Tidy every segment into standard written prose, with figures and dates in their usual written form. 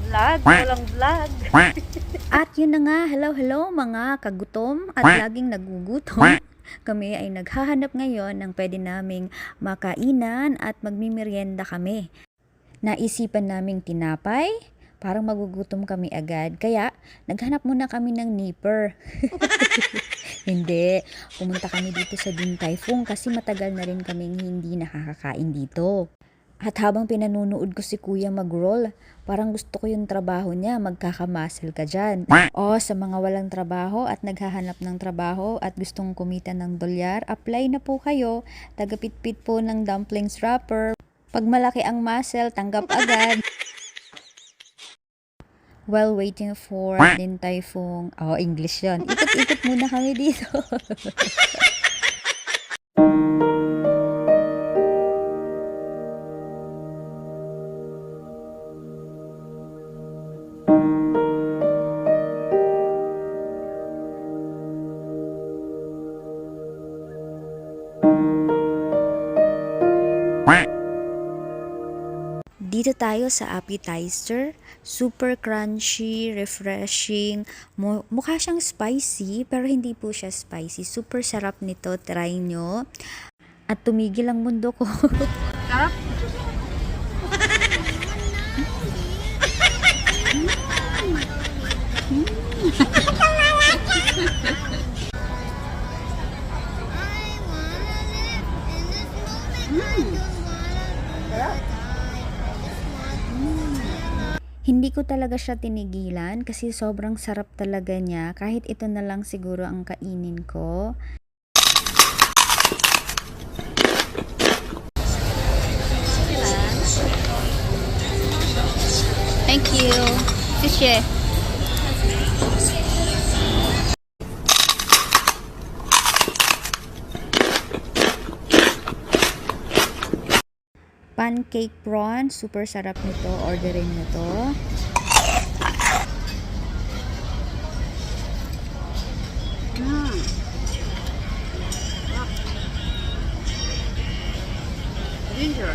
vlog, walang vlog. At yun na nga, hello mga kagutom at laging nagugutom. Kami ay naghahanap ngayon ng pwede naming makainan at magmimerienda kami. Naisipan naming tinapay, parang magugutom kami agad. Kaya naghanap muna kami ng nipper. Hindi, pumunta kami dito sa Din Tai Fung kasi matagal na rin kaming hindi nakakakain dito. At habang pinanunood ko si Kuya mag-roll, parang gusto ko yung trabaho niya, magkakamuscle ka dyan. O sa mga walang trabaho at naghahanap ng trabaho at gustong kumita ng dolyar, apply na po kayo. Tagapitpit po ng dumplings wrapper. Pag malaki ang muscle, tanggap agad. While waiting for Din Tai Fung, English yun. Ikot-ikot muna kami dito. Dito tayo sa appetizer, super crunchy, refreshing, mukha siyang spicy pero hindi po siya spicy. Super sarap nito, try nyo. At tumigil ang mundo ko. Sarap. Hindi ko talaga siya tinigilan kasi sobrang sarap talaga niya. Kahit ito na lang siguro ang kainin ko. Thank you. Fishy. Pancake prawn, super sarap nito. Orderin nyo to. Ginger.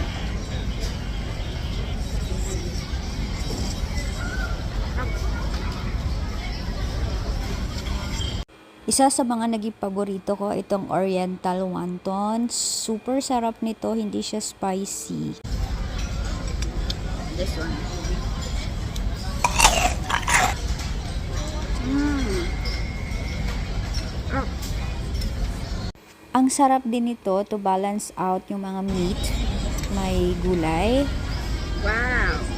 Isa sa mga naging paborito ko itong Oriental Wonton. Super sarap nito, hindi siya spicy. This one. Ang sarap din nito to balance out yung mga meat. May gulay. Wow.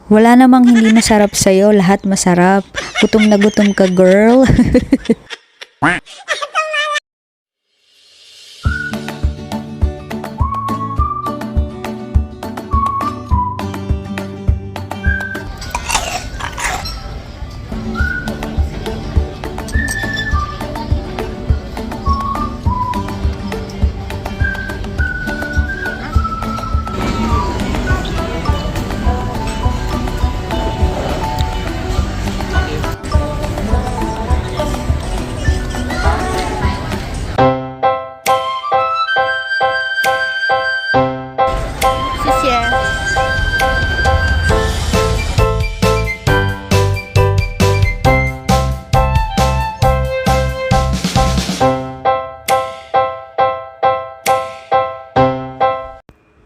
Wala namang hindi masarap sa'yo, lahat masarap. Gutom na gutom ka, girl.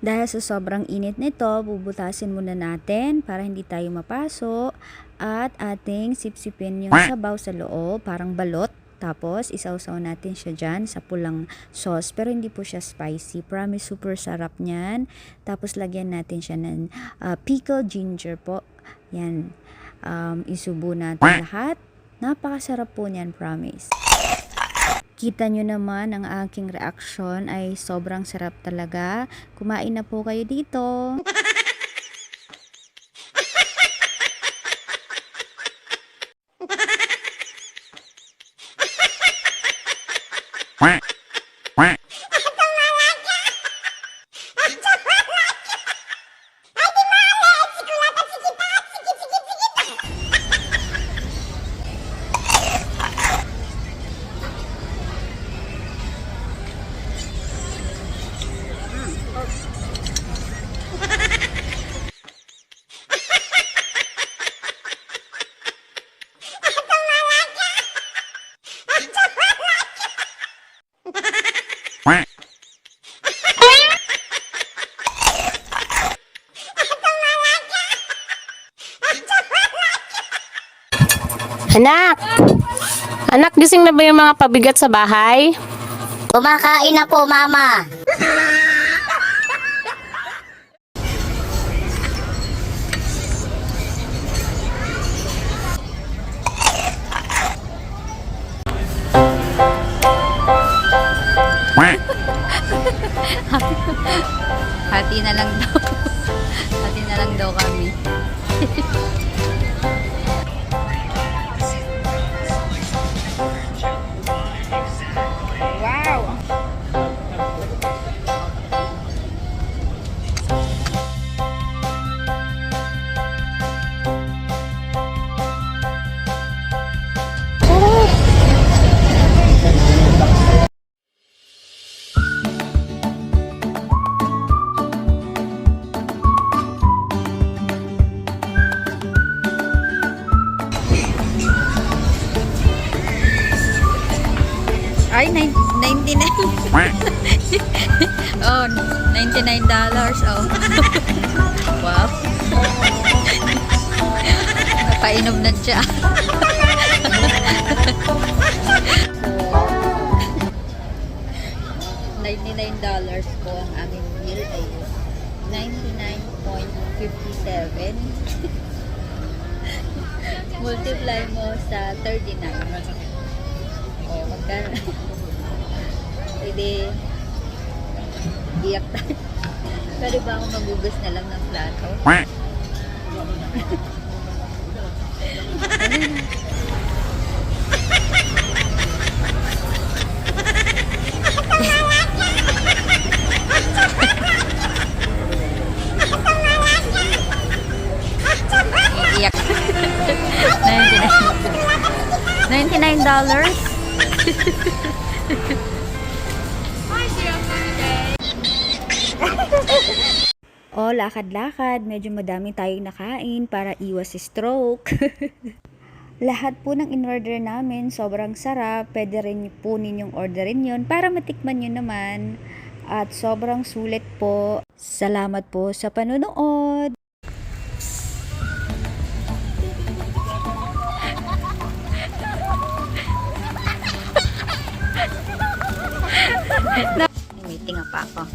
Dahil sa sobrang init nito, bubutasin muna natin para hindi tayo mapaso at ating sipsipin yung sabaw sa loob, parang balot. Tapos isawsaw natin siya dyan sa pulang sauce pero hindi po siya spicy. Promise super sarap niyan. Tapos lagyan natin siya ng pickled ginger po. Yan. Isubo natin lahat. Napakasarap po niyan, promise. Kita nyo naman ang aking reaksyon ay sobrang sarap talaga. Kumain na po kayo dito. Anak! Anak, gising na ba yung mga pabigat sa bahay? Kumakain na po, Mama. Hati na lang daw. Hati na lang daw kami. Wow! Ay, 99. Oh, $99. Oh. Wow. Napainom na siya. $99 po ang aming bill ay 99.57. Multiply mo sa 39. O, magkano? Pwede iyak tayo. Pwede ba ako magugas na lang ng plato? Iyak. $99. O, lakad-lakad. Medyo madami tayong nakain para iwas stroke. Lahat po ng in-order namin, sobrang sarap. Pwede rin po ninyong orderin yon para matikman nyo naman. At sobrang sulit po. Salamat po sa panonood. Meeting pa ako.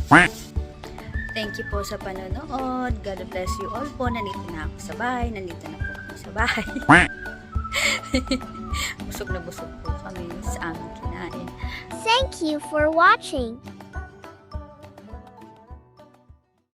Thank you po sa panonood. God bless you all po. Nandito na ako sa bahay. Nandito na po kami sa bahay. Busog na busog po kami sa aming kinain. Thank you for watching.